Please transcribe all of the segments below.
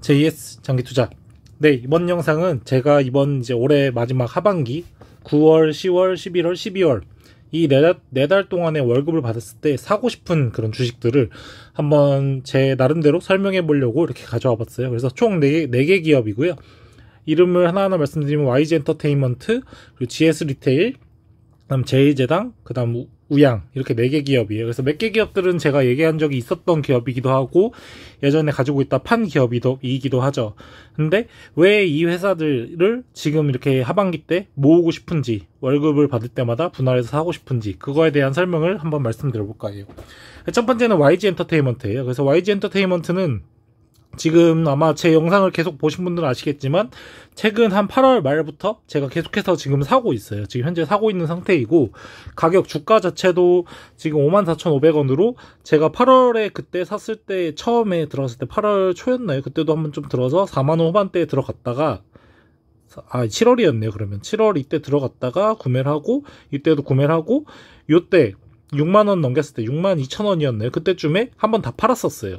JS 장기투자. 네, 이번 영상은 제가 이번 이제 올해 마지막 하반기 9월, 10월, 11월, 12월 이 네 달 동안의 월급을 받았을 때 사고 싶은 그런 주식들을 한번 제 나름대로 설명해 보려고 이렇게 가져와 봤어요. 그래서 총 4개 기업이고요. 이름을 하나하나 말씀드리면 YG 엔터테인먼트, 그리고 GS 리테일, 그다음 제이제당, 그다음 우양, 이렇게 4개 기업이에요. 그래서 몇 개 기업들은 제가 얘기한 적이 있었던 기업이기도 하고 예전에 가지고 있다 판 기업이기도 하죠. 근데 왜 이 회사들을 지금 이렇게 하반기 때 모으고 싶은지, 월급을 받을 때마다 분할해서 사고 싶은지, 그거에 대한 설명을 한번 말씀드려볼까 해요. 첫 번째는 YG 엔터테인먼트예요. 그래서 YG 엔터테인먼트는 지금 아마 제 영상을 계속 보신 분들은 아시겠지만 최근 한 8월 말부터 제가 계속해서 지금 사고 있어요. 지금 현재 사고 있는 상태이고, 가격 주가 자체도 지금 54,500원으로 제가 8월에 그때 샀을 때, 처음에 들어갔을 때 8월 초였나요? 그때도 한번 좀 들어서 4만원 후반대에 들어갔다가 7월이었네요. 그러면 7월 이때 들어갔다가 구매를 하고, 이때도 구매를 하고, 요때 6만원 넘겼을 때 62,000원이었네요. 그때쯤에 한번 다 팔았었어요.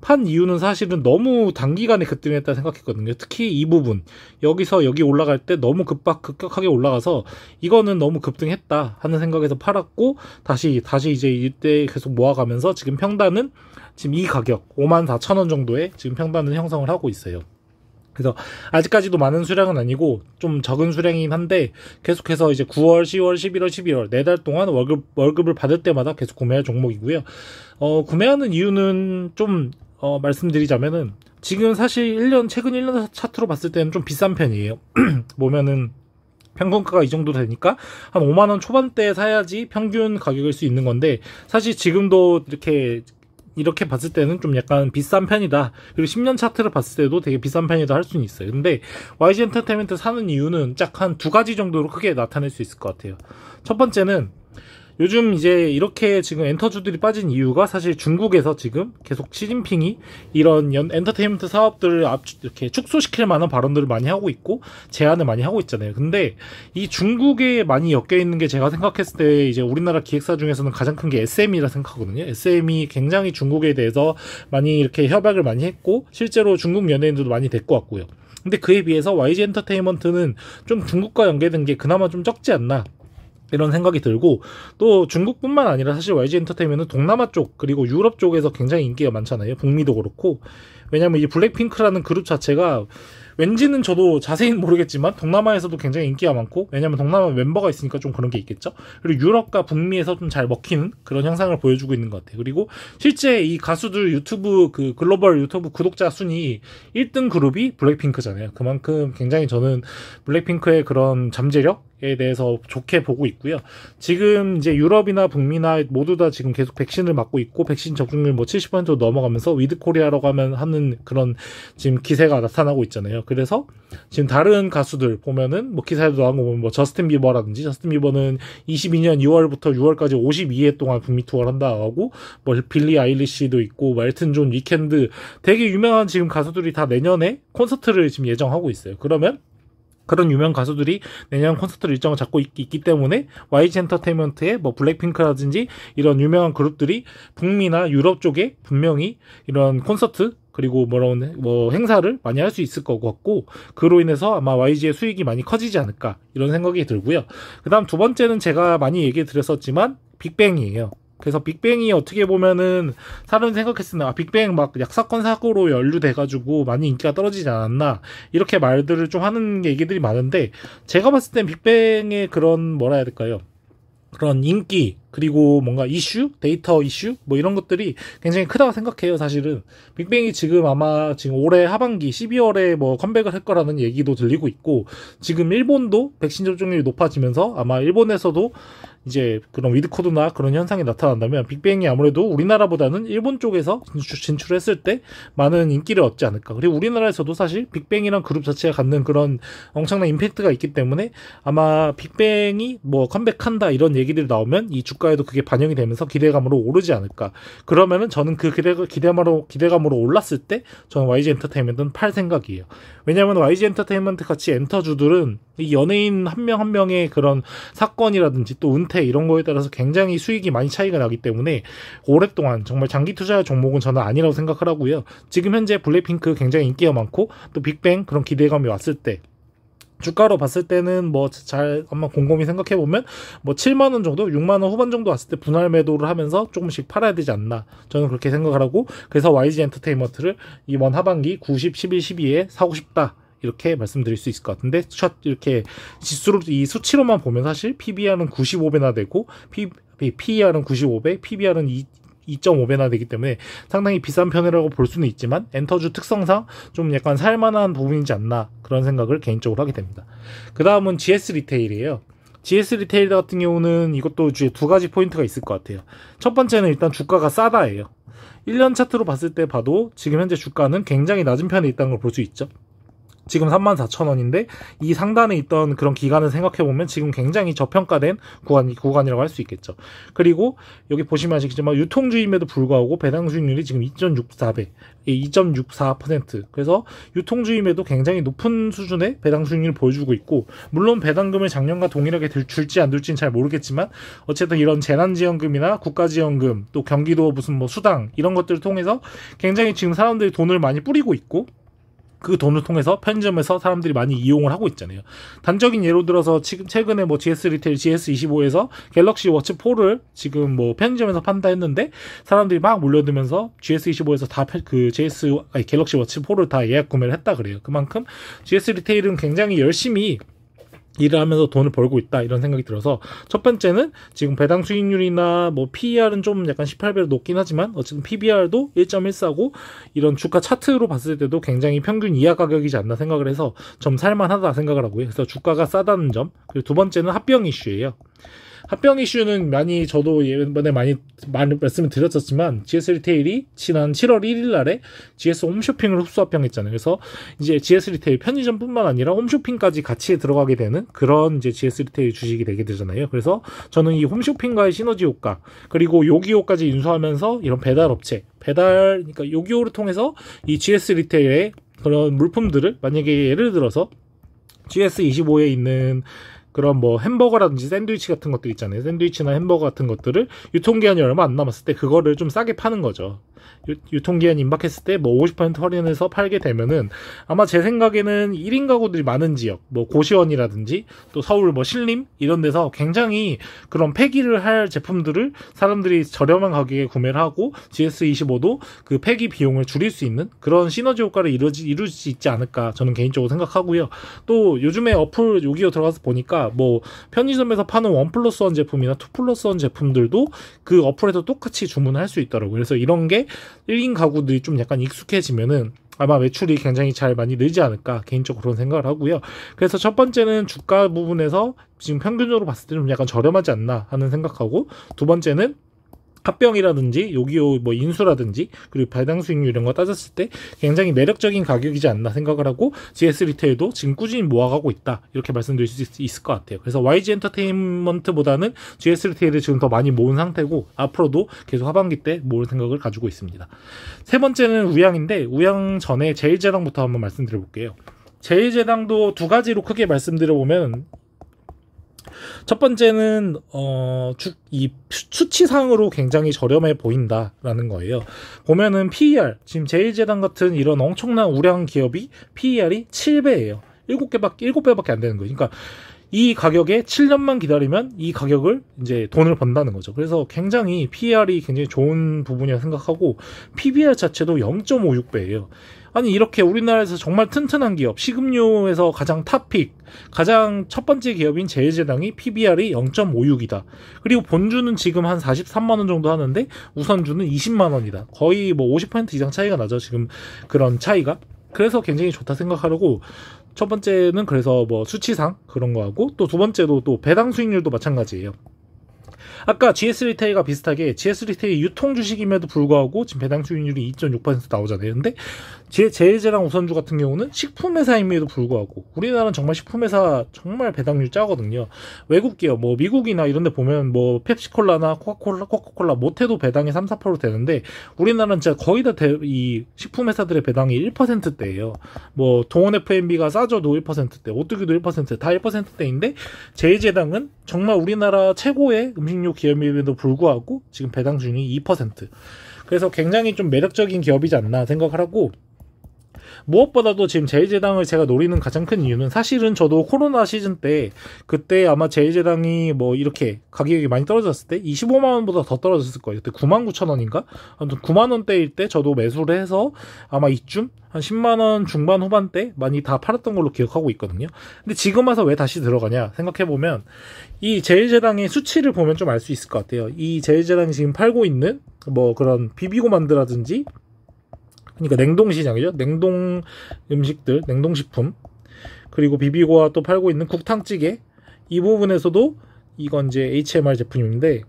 판 이유는 사실은 너무 단기간에 급등했다 생각했거든요. 특히 이 부분, 여기서 여기 올라갈 때 너무 급격하게 올라가서 이거는 너무 급등했다 하는 생각에서 팔았고, 다시 이제 이때 계속 모아가면서 지금 평단은 지금 이 가격 54,000원 정도에 지금 평단은 형성을 하고 있어요. 그래서 아직까지도 많은 수량은 아니고 좀 적은 수량이긴 한데, 계속해서 이제 9월, 10월, 11월, 12월 4달 동안 월급을 받을 때마다 계속 구매할 종목이고요. 구매하는 이유는 좀 말씀드리자면은, 지금 사실 최근 1년 차트로 봤을 때는 좀 비싼 편이에요. 보면은 평균가가 이 정도 되니까 한 5만원 초반대에 사야지 평균 가격일 수 있는 건데, 사실 지금도 이렇게 봤을 때는 좀 약간 비싼 편이다. 그리고 10년 차트를 봤을 때도 되게 비싼 편이다 할 수는 있어요. 근데 YG 엔터테인먼트 사는 이유는 딱 한 2가지 정도로 크게 나타낼 수 있을 것 같아요. 첫 번째는 요즘 이제 이렇게 지금 엔터주들이 빠진 이유가, 사실 중국에서 지금 계속 시진핑이 이런 엔터테인먼트 사업들을 이렇게 축소시킬 만한 발언들을 많이 하고 있고 제안을 많이 하고 있잖아요. 근데 이 중국에 많이 엮여 있는 게, 제가 생각했을 때 이제 우리나라 기획사 중에서는 가장 큰 게 SM이라 생각하거든요. SM이 굉장히 중국에 대해서 많이 이렇게 협약을 많이 했고, 실제로 중국 연예인들도 많이 데리고 왔고요. 근데 그에 비해서 YG 엔터테인먼트는 좀 중국과 연계된 게 그나마 좀 적지 않나, 이런 생각이 들고, 또 중국뿐만 아니라 사실 YG 엔터테인먼트는 동남아 쪽, 그리고 유럽 쪽에서 굉장히 인기가 많잖아요. 북미도 그렇고. 왜냐면 이 블랙핑크라는 그룹 자체가, 왠지는 저도 자세히는 모르겠지만 동남아에서도 굉장히 인기가 많고, 왜냐면 동남아 멤버가 있으니까 좀 그런 게 있겠죠. 그리고 유럽과 북미에서 좀 잘 먹히는 그런 형상을 보여주고 있는 것 같아요. 그리고 실제 이 가수들 유튜브, 글로벌 유튜브 구독자 순위 1등 그룹이 블랙핑크잖아요. 그만큼 굉장히 저는 블랙핑크의 그런 잠재력에 대해서 좋게 보고 있고요. 지금 이제 유럽이나 북미나 모두 다 지금 계속 백신을 맞고 있고, 백신 접종률 70%도 넘어가면서 위드 코리아라고 하는 그런 지금 기세가 나타나고 있잖아요. 그래서 지금 다른 가수들 보면은 기사에도 나온 거 보면 저스틴 비버라든지, 저스틴 비버는 22년 2월부터 6월까지 52회 동안 북미 투어를 한다 하고, 빌리 아일리시도 있고, 엘튼 존, 위켄드, 되게 유명한 지금 가수들이 다 내년에 콘서트를 지금 예정하고 있어요. 그러면 그런 유명 가수들이 내년 콘서트를 일정을 잡고 있기 때문에 YG 엔터테인먼트의 블랙핑크라든지 이런 유명한 그룹들이 북미나 유럽 쪽에 분명히 이런 콘서트, 그리고 행사를 많이 할 수 있을 것 같고, 그로 인해서 아마 YG의 수익이 많이 커지지 않을까, 이런 생각이 들고요. 그 다음 두 번째는 제가 많이 얘기 드렸었지만 빅뱅이에요. 그래서 빅뱅이 어떻게 보면은 사람이 생각했을 때 빅뱅 약사건 사고로 연루돼가지고 많이 인기가 떨어지지 않았나, 이렇게 말들을 좀 하는 얘기들이 많은데, 제가 봤을 땐 빅뱅의 그런 뭐라 해야 될까요? 그런 인기, 그리고 뭔가 이슈, 데이터 이슈, 이런 것들이 굉장히 크다고 생각해요. 사실은 빅뱅이 지금 아마 지금 올해 하반기 12월에 컴백을 할 거라는 얘기도 들리고 있고, 지금 일본도 백신 접종률이 높아지면서 아마 일본에서도 이제 그런 위드코드나 그런 현상이 나타난다면, 빅뱅이 아무래도 우리나라보다는 일본 쪽에서 진출했을 때 많은 인기를 얻지 않을까. 그리고 우리나라에서도 사실 빅뱅이란 그룹 자체가 갖는 그런 엄청난 임팩트가 있기 때문에, 아마 빅뱅이 컴백한다 이런 얘기들이 나오면 이 주가에도 그게 반영이 되면서 기대감으로 오르지 않을까. 그러면은 저는 그 기대감으로 올랐을 때 저는 YG 엔터테인먼트는 팔 생각이에요. 왜냐하면 YG 엔터테인먼트 같이 엔터주들은 이 연예인 한 명 한 명의 그런 사건이라든지 또 은퇴 이런 거에 따라서 굉장히 수익이 많이 차이가 나기 때문에 오랫동안 정말 장기 투자 종목은 저는 아니라고 생각을 하고요. 지금 현재 블랙핑크 굉장히 인기가 많고 또 빅뱅 그런 기대감이 왔을 때 주가로 봤을 때는 뭐 잘 한번 곰곰이 생각해 보면 뭐 7만 원 정도, 6만 원 후반 정도 왔을 때 분할 매도를 하면서 조금씩 팔아야 되지 않나 저는 그렇게 생각을 하고 그래서 YG 엔터테인먼트를 이번 하반기 90, 11, 12에 사고 싶다. 이렇게 말씀드릴 수 있을 것 같은데 이렇게 지수로 이 수치로만 보면 사실 PBR은 95배나 되고 PER은 95배, PBR은 2.5배나 되기 때문에 상당히 비싼 편이라고 볼 수는 있지만 엔터주 특성상 좀 약간 살만한 부분이지 않나 그런 생각을 개인적으로 하게 됩니다. 그 다음은 GS 리테일이에요. GS 리테일 같은 경우는 이것도 두 가지 포인트가 있을 것 같아요. 첫 번째는 일단 주가가 싸다예요. 1년 차트로 봤을 때 봐도 지금 현재 주가는 굉장히 낮은 편에 있다는 걸 볼 수 있죠. 지금 34,000원인데 이 상단에 있던 그런 기간을 생각해보면 지금 굉장히 저평가된 구간이라고 할 수 있겠죠. 그리고 여기 보시면 아시겠지만 유통주임에도 불구하고 배당 수익률이 지금 2.64배, 2.64%. 그래서 유통주임에도 굉장히 높은 수준의 배당 수익률을 보여주고 있고 물론 배당금을 작년과 동일하게 줄지 안 줄지는 잘 모르겠지만 어쨌든 이런 재난지원금이나 국가지원금 또 경기도 무슨 뭐 수당 이런 것들을 통해서 굉장히 지금 사람들이 돈을 많이 뿌리고 있고 그 돈을 통해서 편의점에서 사람들이 많이 이용을 하고 있잖아요. 단적인 예로 들어서 지금 최근에 뭐 GS 리테일 GS25에서 갤럭시 워치 4를 지금 뭐 편의점에서 판다 했는데 사람들이 막 몰려들면서 GS25에서 다 갤럭시 워치 4를 다 예약 구매를 했다 그래요. 그만큼 GS 리테일은 굉장히 열심히 일을 하면서 돈을 벌고 있다 이런 생각이 들어서 첫 번째는 지금 배당 수익률이나 뭐 PER은 좀 약간 18배로 높긴 하지만 어쨌든 PBR도 1.14고 이런 주가 차트로 봤을 때도 굉장히 평균 이하 가격이지 않나 생각을 해서 좀 살만하다 생각을 하고요. 그래서 주가가 싸다는 점. 그리고 두 번째는 합병 이슈예요. 합병 이슈는 저도 예전에 많이 말씀을 드렸었지만 GS 리테일이 지난 7월 1일 날에 GS 홈쇼핑을 흡수 합병했잖아요. 그래서 이제 GS 리테일 편의점뿐만 아니라 홈쇼핑까지 같이 들어가게 되는 그런 이제 GS 리테일 주식이 되게 되잖아요. 그래서 저는 이 홈쇼핑과의 시너지 효과 그리고 요기요까지 인수하면서 이런 그러니까 요기요를 통해서 이 GS 리테일의 그런 물품들을 만약에 예를 들어서 GS25에 있는 그런 뭐 햄버거라든지 샌드위치 같은 것들 있잖아요. 샌드위치나 햄버거 같은 것들을 유통기한이 얼마 안 남았을 때 그거를 좀 싸게 파는 거죠. 유통기한이 임박했을 때 뭐 50% 할인해서 팔게 되면은 아마 제 생각에는 1인 가구들이 많은 지역, 뭐 고시원이라든지 또 서울 뭐 신림 이런 데서 굉장히 그런 폐기를 할 제품들을 사람들이 저렴한 가격에 구매를 하고 GS25도 그 폐기 비용을 줄일 수 있는 그런 시너지 효과를 이룰 수 있지 않을까 저는 개인적으로 생각하고요. 또 요즘에 어플 요기요 들어가서 보니까 뭐 편의점에서 파는 1+1 제품이나 2+1 제품들도 그 어플에서 똑같이 주문할 수 있더라고요. 그래서 이런 게 1인 가구들이 좀 약간 익숙해지면은 아마 매출이 굉장히 많이 늘지 않을까 개인적으로 그런 생각을 하고요. 그래서 첫 번째는 주가 부분에서 지금 평균적으로 봤을 때 좀 약간 저렴하지 않나 하는 생각하고 두 번째는 합병이라든지 요기요 뭐 인수라든지 그리고 배당 수익률 이런 거 따졌을 때 굉장히 매력적인 가격이지 않나 생각을 하고 GS 리테일도 지금 꾸준히 모아가고 있다 이렇게 말씀드릴 수 있을 것 같아요. 그래서 YG 엔터테인먼트보다는 GS 리테일을 지금 더 많이 모은 상태고 앞으로도 계속 하반기 때 모을 생각을 가지고 있습니다. 세 번째는 우양인데 우양 전에 제일제당부터 한번 말씀드려 볼게요. 제일제당도 두 가지로 크게 말씀드려보면 첫 번째는 이 수치상으로 굉장히 저렴해 보인다라는 거예요. 보면은 PER 지금 제일제당 같은 이런 엄청난 우량 기업이 PER이 7배예요. 7배밖에 안 되는 거예요. 그러니까 이 가격에 7년만 기다리면 이 가격을 이제 돈을 번다는 거죠. 그래서 굉장히 PER이 굉장히 좋은 부분이라 생각하고 PBR 자체도 0.56배예요. 아니 이렇게 우리나라에서 정말 튼튼한 기업 식음료에서 가장 탑픽 가장 첫 번째 기업인 제일제당이 PBR이 0.56이다. 그리고 본주는 지금 한 43만원 정도 하는데 우선주는 20만원이다. 거의 뭐 50% 이상 차이가 나죠. 지금 그런 차이가. 그래서 굉장히 좋다 생각하려고 첫 번째는 그래서 뭐 수치상 그런 거 하고 또 두 번째도 또 배당 수익률도 마찬가지예요. 아까 GS 리테일과 비슷하게 GS 리테일 유통 주식임에도 불구하고 지금 배당 수익률이 2.6% 나오잖아요. 근데 제일제당 우선주 같은 경우는 식품회사임에도 불구하고 우리나라는 정말 식품회사 정말 배당률 짜거든요. 외국 기업 뭐 미국이나 이런 데 보면 뭐 펩시콜라나 코카콜라 못해도 배당이 3-4% 되는데 우리나라는 진짜 거의 다 이 식품회사들의 배당이 1%대예요. 뭐 동원 F&B가 싸져도 1%대, 오뚜기도 1%, 다 1%대인데 제일제당은 정말 우리나라 최고의 음식료 기업임에도 불구하고 지금 배당 수익률이 2%. 그래서 굉장히 좀 매력적인 기업이지 않나 생각을 하고, 무엇보다도 지금 제일제당을 제가 노리는 가장 큰 이유는 사실은 저도 코로나 시즌 때 그때 아마 제일제당이 뭐 이렇게 가격이 많이 떨어졌을 때 25만원보다 더 떨어졌을 거예요. 그때 99,000원인가? 아무튼 9만원대일 때 저도 매수를 해서 아마 이쯤 한 10만원 중반 후반대 많이 다 팔았던 걸로 기억하고 있거든요. 근데 지금 와서 왜 다시 들어가냐 생각해보면 이 제일제당의 수치를 보면 좀 알 수 있을 것 같아요. 이 제일제당이 지금 팔고 있는 뭐 그런 비비고 만드라든지, 그러니까 냉동시장이죠. 냉동 음식들, 냉동식품, 그리고 비비고와 또 팔고 있는 국탕찌개, 이 부분에서도 이건 이제 HMR 제품인데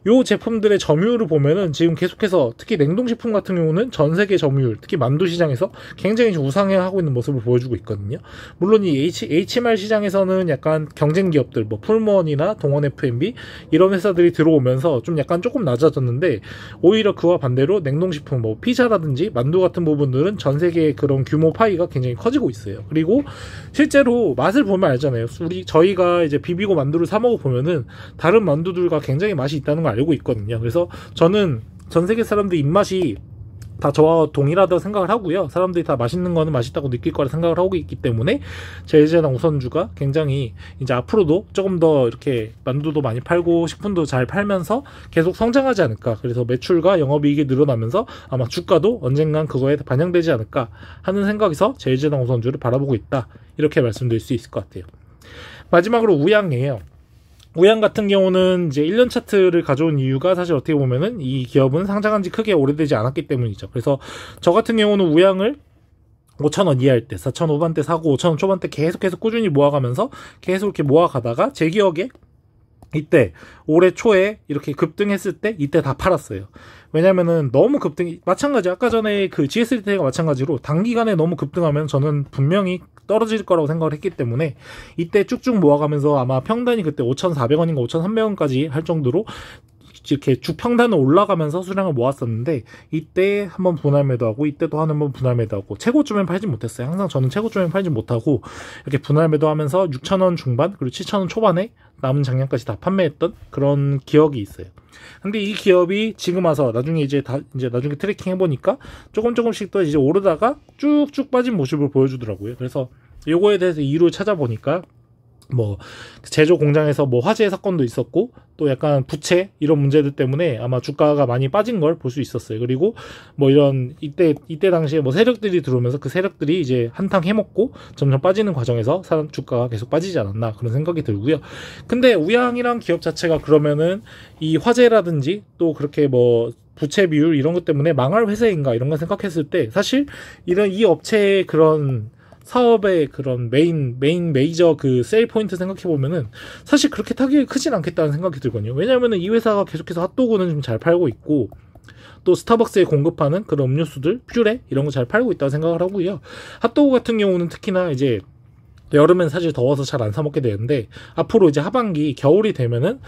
요 제품들의 점유율을 보면은 지금 계속해서 특히 냉동식품 같은 경우는 전 세계 점유율, 특히 만두 시장에서 굉장히 우상향하고 있는 모습을 보여주고 있거든요. 물론 이 HMR 시장에서는 약간 경쟁 기업들, 뭐 풀무원이나 동원 F&B 이런 회사들이 들어오면서 좀 약간 조금 낮아졌는데, 오히려 그와 반대로 냉동식품, 뭐 피자라든지 만두 같은 부분들은 전 세계의 그런 규모 파이가 굉장히 커지고 있어요. 그리고 실제로 맛을 보면 알잖아요. 저희가 이제 비비고 만두를 사 먹어 보면은 다른 만두들과 굉장히 맛이 있다는 걸 알고 있거든요. 그래서 저는 전 세계 사람들 입맛이 다 저와 동일하다고 생각을 하고요. 사람들이 다 맛있는 거는 맛있다고 느낄 거라 생각을 하고 있기 때문에 제일제당 우선주가 굉장히 이제 앞으로도 조금 더 이렇게 만두도 많이 팔고 식품도 잘 팔면서 계속 성장하지 않을까. 그래서 매출과 영업이익이 늘어나면서 아마 주가도 언젠간 그거에 반영되지 않을까 하는 생각에서 제일제당 우선주를 바라보고 있다. 이렇게 말씀드릴 수 있을 것 같아요. 마지막으로 우양이에요. 우양 같은 경우는 이제 1년 차트를 가져온 이유가 사실 어떻게 보면은 이 기업은 상장한 지 크게 오래되지 않았기 때문이죠. 그래서 저 같은 경우는 우양을 5,000원 이하일 때, 4,000원 후반대 사고 5,000원 초반대 계속해서 꾸준히 모아가면서 계속 이렇게 모아가다가 제 기억에 이때 올해 초에 이렇게 급등했을 때 이때 다 팔았어요. 왜냐면은 너무 급등이, 마찬가지 아까 전에 그 GS 리테일과 마찬가지로 단기간에 너무 급등하면 저는 분명히 떨어질 거라고 생각을 했기 때문에 이때 쭉쭉 모아가면서 아마 평단이 그때 5,400원인가 5,300원까지 할 정도로 이렇게 주평단을 올라가면서 수량을 모았었는데, 이때 한번 분할 매도하고 이때 또 한 번 분할 매도하고 최고점엔 팔지 못했어요. 항상 저는 최고점엔 팔지 못하고 이렇게 분할 매도하면서 6,000원 중반 그리고 7,000원 초반에 남은 장량까지 다 판매했던 그런 기억이 있어요. 근데 이 기업이 지금 와서 나중에 이제 나중에 트래킹 해보니까 조금씩 또 이제 오르다가 쭉쭉 빠진 모습을 보여주더라고요. 그래서 요거에 대해서 이유를 찾아보니까 뭐 제조 공장에서 뭐 화재 사건도 있었고 또 약간 부채 이런 문제들 때문에 아마 주가가 많이 빠진 걸 볼 수 있었어요. 그리고 뭐 이런 이때 당시에 뭐 세력들이 들어오면서 그 세력들이 이제 한탕 해먹고 점점 빠지는 과정에서 사람 주가가 계속 빠지지 않았나 그런 생각이 들고요. 근데 우양이란 기업 자체가 그러면은 이 화재라든지 또 그렇게 뭐 부채 비율 이런 것 때문에 망할 회사인가 이런 거 생각했을 때 사실 이런 이 업체의 그런 사업의 그런 메이저 그 세일 포인트 생각해보면은 사실 그렇게 타격이 크진 않겠다는 생각이 들거든요. 왜냐면은 이 회사가 계속해서 핫도그는 좀 잘 팔고 있고 또 스타벅스에 공급하는 그런 음료수들, 퓨레 이런 거 잘 팔고 있다고 생각을 하고요. 핫도그 같은 경우는 특히나 이제 여름엔 사실 더워서 잘 안 사 먹게 되는데 앞으로 이제 하반기 겨울이 되면은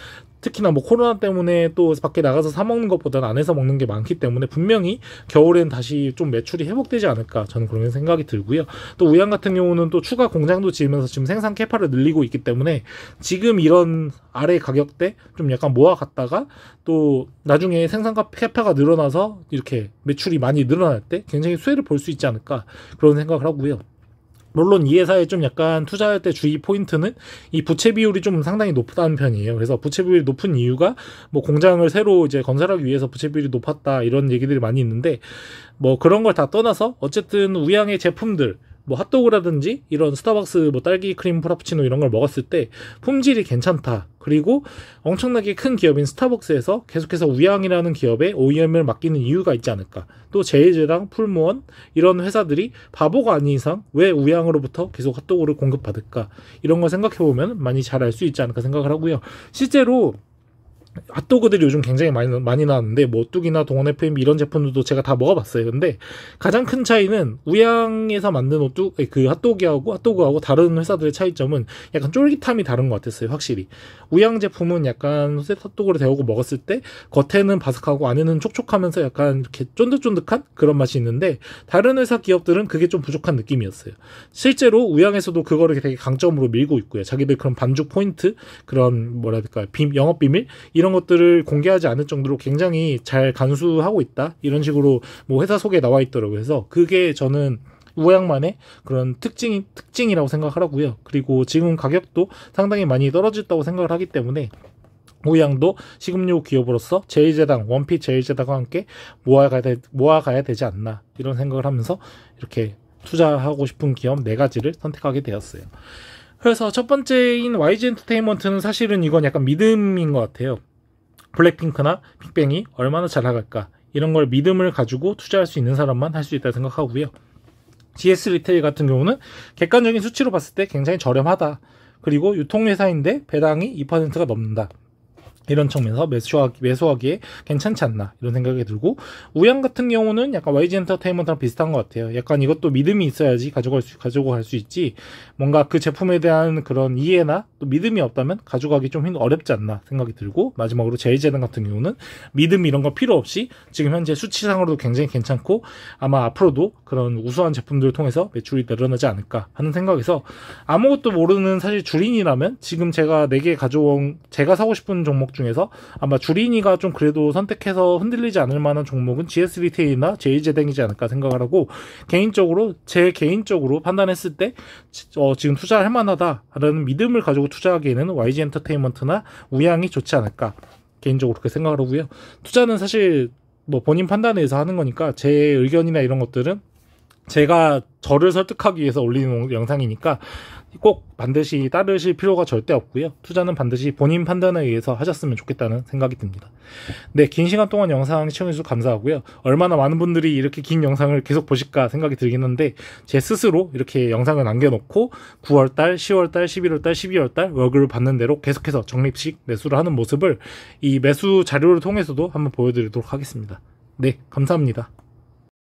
특히나 뭐 코로나 때문에 또 밖에 나가서 사 먹는 것보다는 안에서 먹는 게 많기 때문에 분명히 겨울엔 다시 좀 매출이 회복되지 않을까 저는 그런 생각이 들고요. 또 우양 같은 경우는 또 추가 공장도 지으면서 지금 생산 캐파를 늘리고 있기 때문에 지금 이런 아래 가격대 좀 약간 모아갔다가 또 나중에 생산 캐파가 늘어나서 이렇게 매출이 많이 늘어날 때 굉장히 수혜를 볼 수 있지 않을까 그런 생각을 하고요. 물론 이 회사에 좀 약간 투자할 때 주의 포인트는 이 부채 비율이 좀 상당히 높다는 편이에요. 그래서 부채 비율이 높은 이유가 뭐 공장을 새로 이제 건설하기 위해서 부채 비율이 높았다 이런 얘기들이 많이 있는데 뭐 그런 걸 다 떠나서 어쨌든 우양의 제품들 뭐 핫도그라든지 이런 스타벅스 뭐 딸기 크림 프라푸치노 이런 걸 먹었을 때 품질이 괜찮다. 그리고 엄청나게 큰 기업인 스타벅스에서 계속해서 우양이라는 기업에 OEM을 맡기는 이유가 있지 않을까. 또 제일제당, 풀무원 이런 회사들이 바보가 아닌 이상 왜 우양으로부터 계속 핫도그를 공급받을까. 이런 걸 생각해보면 많이 잘 알 수 있지 않을까 생각을 하고요. 실제로 핫도그들이 요즘 굉장히 많이 나왔는데 뭐 오뚜기나 동원 FM 이런 제품들도 제가 다 먹어봤어요. 근데 가장 큰 차이는 우양에서 만든 그 핫도그하고 다른 회사들의 차이점은 약간 쫄깃함이 다른 것 같았어요. 확실히 우양 제품은 약간 핫도그를 데우고 먹었을 때 겉에는 바삭하고 안에는 촉촉하면서 약간 이렇게 쫀득쫀득한 그런 맛이 있는데, 다른 회사 기업들은 그게 좀 부족한 느낌이었어요. 실제로 우양에서도 그거를 되게 강점으로 밀고 있고요. 자기들 그런 반죽 포인트, 그런 뭐라 해야 될까요, 영업 비밀 이런 것들을 공개하지 않을 정도로 굉장히 잘 간수하고 있다, 이런 식으로 뭐 회사 소개에 나와 있더라고요. 그래서 그게 저는 우양만의 그런 특징이라고 생각을 하고요. 그리고 지금 가격도 상당히 많이 떨어졌다고 생각을 하기 때문에 우양도 식음료 기업으로서 제1제당, 원핏 제1제당과 함께 모아가야 되지 않나, 이런 생각을 하면서 이렇게 투자하고 싶은 기업 4가지를 선택하게 되었어요. 그래서 첫 번째인 YG 엔터테인먼트는 사실은 이건 약간 믿음인 것 같아요. 블랙핑크나 빅뱅이 얼마나 잘 나갈까, 이런 걸 믿음을 가지고 투자할 수 있는 사람만 할 수 있다고 생각하고요. GS 리테일 같은 경우는 객관적인 수치로 봤을 때 굉장히 저렴하다. 그리고 유통회사인데 배당이 2%가 넘는다. 이런 측면에서 매수하기에 괜찮지 않나, 이런 생각이 들고, 우양 같은 경우는 약간 YG 엔터테인먼트랑 비슷한 것 같아요. 약간 이것도 믿음이 있어야지 가지고 갈 수 있지, 뭔가 그 제품에 대한 그런 이해나 또 믿음이 없다면 가져가기 좀 어렵지 않나 생각이 들고, 마지막으로 제이제당 같은 경우는 믿음 이런 거 필요 없이 지금 현재 수치상으로도 굉장히 괜찮고 아마 앞으로도 그런 우수한 제품들을 통해서 매출이 늘어나지 않을까 하는 생각에서, 아무것도 모르는 사실 주린이라면 지금 제가 4개 가져온 제가 사고 싶은 종목 중에서 아마 주린이가 좀 그래도 선택해서 흔들리지 않을 만한 종목은 GS 리테일이나 제이제당이지 않을까 생각을 하고, 제 개인적으로 판단했을 때 지금 투자할 만하다라는 믿음을 가지고 투자하기에는 YG 엔터테인먼트나 우양이 좋지 않을까, 개인적으로 그렇게 생각을 하고요. 투자는 사실 뭐 본인 판단에 의해서 하는 거니까 제 의견이나 이런 것들은 제가 저를 설득하기 위해서 올리는 영상이니까 꼭 반드시 따르실 필요가 절대 없고요. 투자는 반드시 본인 판단에 의해서 하셨으면 좋겠다는 생각이 듭니다. 네, 긴 시간 동안 영상 시청해주셔서 감사하고요. 얼마나 많은 분들이 이렇게 긴 영상을 계속 보실까 생각이 들긴 한데, 제 스스로 이렇게 영상을 남겨놓고 9월달, 10월달, 11월달, 12월달 월급을 받는 대로 계속해서 적립식 매수를 하는 모습을 이 매수 자료를 통해서도 한번 보여드리도록 하겠습니다. 네, 감사합니다.